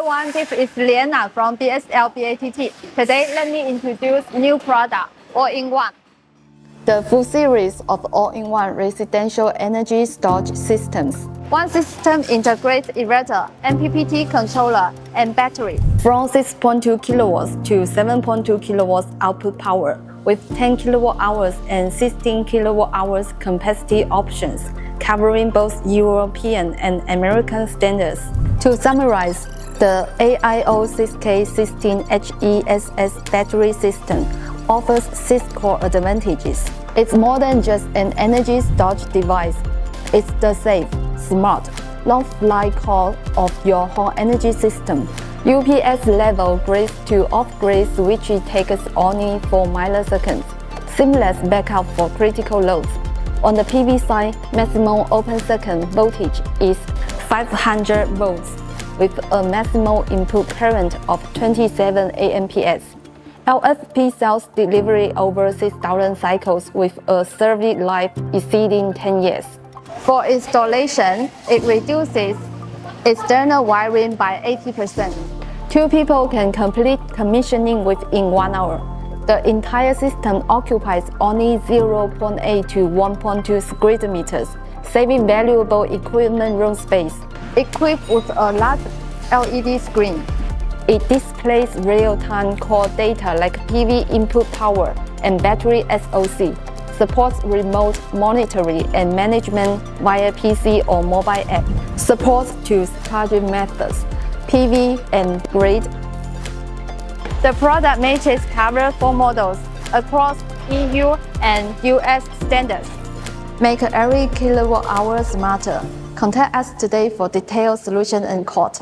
everyone, this is Liana from BSL BATT. Today, let me introduce new product, all-in-one. The full series of all-in-one residential energy storage systems. One system integrates inverter, MPPT controller, and battery. From 6.2 kilowatts to 7.2 kilowatts output power, with 10 kilowatt hours and 16 kilowatt hours capacity options, covering both European and American standards. To summarize, the AIO 6K16 HESS battery system offers 6 core advantages. It's more than just an energy storage device. It's the safe, smart, long-life core of your home energy system. UPS level grid to off-grid switch takes only 4 milliseconds. Seamless backup for critical loads. On the PV side, maximum open circuit voltage is 500 volts with a maximum input current of 27 amps. LFP cells delivery over 6,000 cycles with a service life exceeding 10 years. For installation, it reduces external wiring by 80%. 2 people can complete commissioning within 1 hour. The entire system occupies only 0.8 to 1.2 square meters, saving valuable equipment room space. Equipped with a large LED screen, it displays real-time core data like PV input power and battery SOC. Supports remote monitoring and management via PC or mobile app. Supports 2 charging methods, PV and grid. The product matrix covers 4 models across EU and US standards. Make every kilowatt hour smarter. Contact us today for detailed solution and quote.